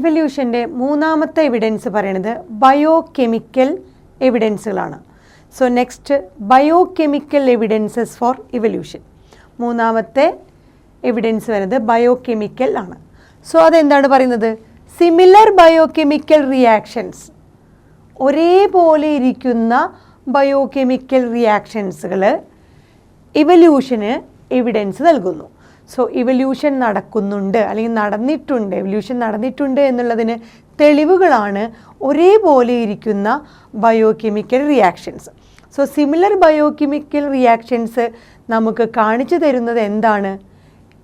ഇവല്യൂഷൻ്റെ മൂന്നാമത്തെ എവിഡൻസ് പറയുന്നത് ബയോകെമിക്കൽ എവിഡൻസുകളാണ്. So next biochemical evidences for evolution. മൂന്നാമത്തെ എവിഡൻസ് വരുന്നത് ബയോകെമിക്കൽ ആണ്. സോ അതെന്താണ് പറയുന്നത്? സിമിലർ ബയോകെമിക്കൽ റിയാക്ഷൻസ്, ഒരേപോലെ ഇരിക്കുന്ന ബയോകെമിക്കൽ റിയാക്ഷൻസുകൾ ഇവല്യൂഷന് എവിഡൻസ് നൽകുന്നു. സോ ഇവല്യൂഷൻ നടക്കുന്നുണ്ട് അല്ലെങ്കിൽ നടന്നിട്ടുണ്ട്, എവല്യൂഷൻ നടന്നിട്ടുണ്ട് എന്നുള്ളതിന് തെളിവുകളാണ് ഒരേപോലെ ഇരിക്കുന്ന biochemical reactions. So similar biochemical reactions നമുക്ക് കാണിച്ചു തരുന്നത് എന്താണ്?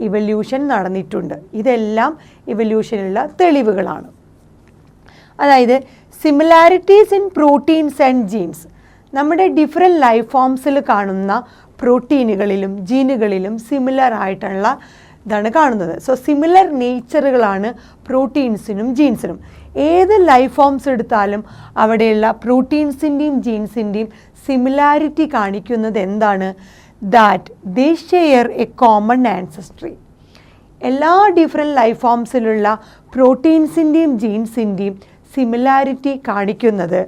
ഇവല്യൂഷൻ നടന്നിട്ടുണ്ട്. ഇതെല്ലാം ഇവല്യൂഷനുള്ള തെളിവുകളാണ്. അതായത് similarities in proteins and genes, നമ്മുടെ ഡിഫറെൻറ്റ് ലൈഫ് ഫോംസിൽ കാണുന്ന പ്രോട്ടീനുകളിലും ജീനുകളിലും സിമിലർ ആയിട്ടുള്ള ഇതാണ് കാണുന്നത്. സോ സിമിലർ നേച്ചറുകളാണ് പ്രോട്ടീൻസിനും ജീൻസിനും. ഏത് ലൈഫ് ഫോംസ് എടുത്താലും അവിടെയുള്ള പ്രോട്ടീൻസിൻ്റെയും ജീൻസിൻ്റെയും സിമിലാരിറ്റി കാണിക്കുന്നത് എന്താണ്? That they share A common ancestry. എല്ലാ ഡിഫറെൻറ്റ് ലൈഫ് ഫോംസിലുള്ള പ്രോട്ടീൻസിൻ്റെയും ജീൻസിൻ്റെയും സിമിലാരിറ്റി കാണിക്കുന്നത്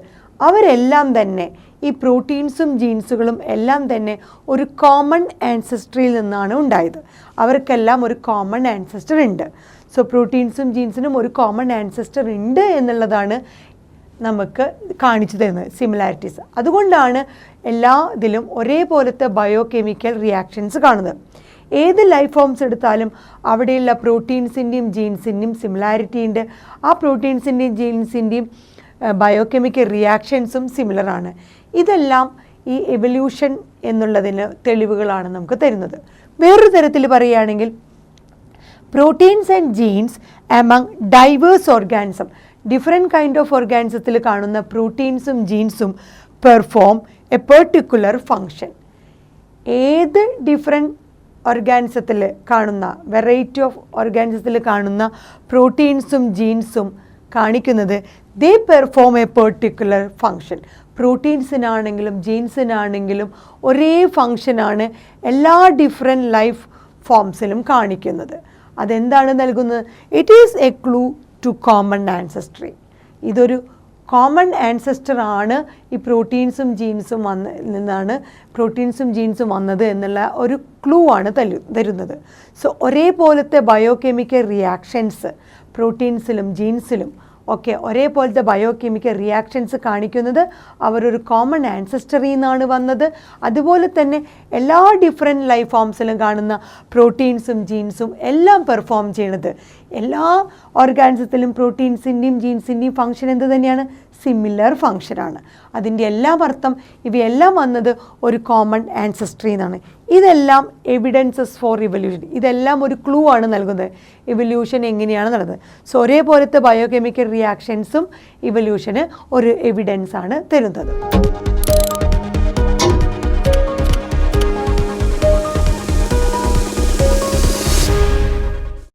അവരെല്ലാം തന്നെ, ഈ പ്രോട്ടീൻസും ജീൻസുകളും എല്ലാം തന്നെ ഒരു കോമൺ ആൻസസ്ട്രിയിൽ നിന്നാണ് ഉണ്ടായത്. അവർക്കെല്ലാം ഒരു കോമൺ ആൻസസ്റ്റർ ഉണ്ട്. സോ പ്രോട്ടീൻസും ജീൻസിനും ഒരു കോമൺ ആൻസസ്റ്റർ ഉണ്ട് എന്നുള്ളതാണ് നമുക്ക് കാണിച്ചു തരുന്നത് സിമിലാരിറ്റീസ്. അതുകൊണ്ടാണ് എല്ലാ ഇതിലും ഒരേപോലത്തെ ബയോകെമിക്കൽ റിയാക്ഷൻസ് കാണുന്നത്. ഏത് ലൈഫ് ഫോംസ് എടുത്താലും അവിടെയുള്ള പ്രോട്ടീൻസിൻ്റെയും ജീൻസിൻ്റെയും സിമിലാരിറ്റി ഉണ്ട്. ആ പ്രോട്ടീൻസിൻ്റെയും ജീൻസിൻ്റെയും ബയോകെമിക്കൽ റിയാക്ഷൻസും സിമിലറാണ്. ഇതെല്ലാം ഈ എവല്യൂഷൻ എന്നുള്ളതിന് തെളിവുകളാണ് നമുക്ക് തരുന്നത്. വേറൊരു തരത്തിൽ പറയുകയാണെങ്കിൽ proteins and genes among diverse organism, different kind of ഓർഗാനിസത്തിൽ കാണുന്ന പ്രോട്ടീൻസും ജീൻസും പെർഫോം എ പെർട്ടിക്കുലർ ഫങ്ഷൻ. ഏത് ഡിഫറെൻറ്റ് ഓർഗാനിസത്തിൽ കാണുന്ന, വെറൈറ്റി ഓഫ് ഓർഗാനിസത്തിൽ കാണുന്ന പ്രോട്ടീൻസും ജീൻസും കാണിക്കുന്നത് they perform a particular function. പ്രോട്ടീൻസിനാണെങ്കിലും ജീൻസിനാണെങ്കിലും ഒരേ ഫങ്ഷനാണ് എല്ലാ ഡിഫറെൻറ്റ് ലൈഫ് ഫോംസിലും കാണിക്കുന്നത്. അതെന്താണ് നൽകുന്നത്? It is a clue to common ancestry. ഇതൊരു കോമൺ ആൻസസ്റ്റർ ആണ് ഈ പ്രോട്ടീൻസും ജീൻസും നിന്നാണ് പ്രോട്ടീൻസും ജീൻസും വന്നത് എന്നുള്ള ഒരു ക്ലൂ ആണ് തരുന്നത്. സോ ഒരേപോലത്തെ ബയോകെമിക്കൽ റിയാക്ഷൻസ് പ്രോട്ടീൻസിലും ജീൻസിലും ഒക്കെ ഒരേപോലത്തെ ബയോകെമിക്കൽ റിയാക്ഷൻസ് കാണിക്കുന്നത് അവരൊരു കോമൺ ആൻസസ്റ്ററിൽ നിന്നാണ് വന്നത്. അതുപോലെ തന്നെ എല്ലാ ഡിഫറെൻറ്റ് ലൈഫ് ഫോംസിലും കാണുന്ന പ്രോട്ടീൻസും ജീൻസും എല്ലാം പെർഫോം ചെയ്യണത്, എല്ലാ ഓർഗാനിസത്തിലും പ്രോട്ടീൻസിൻ്റെയും ജീൻസിൻ്റെയും ഫങ്ഷൻ എന്ത് തന്നെയാണ്? സിമിലർ ഫങ്ഷനാണ്. അതിൻ്റെ എല്ലാം അർത്ഥം ഇവയെല്ലാം വന്നത് ഒരു കോമൺ ആൻസസ്ട്രിയിൽ നിന്നാണ്. ഇതെല്ലാം എവിഡൻസസ് ഫോർ ഇവല്യൂഷൻ. ഇതെല്ലാം ഒരു ക്ലൂ ആണ് നൽകുന്നത് ഇവല്യൂഷൻ എങ്ങനെയാണ് നടന്നത്. സോ ഒരേപോലത്തെ ബയോകെമിക്കൽ റിയാക്ഷൻസും ഇവല്യൂഷന് ഒരു എവിഡൻസ് ആണ് തരുന്നത്.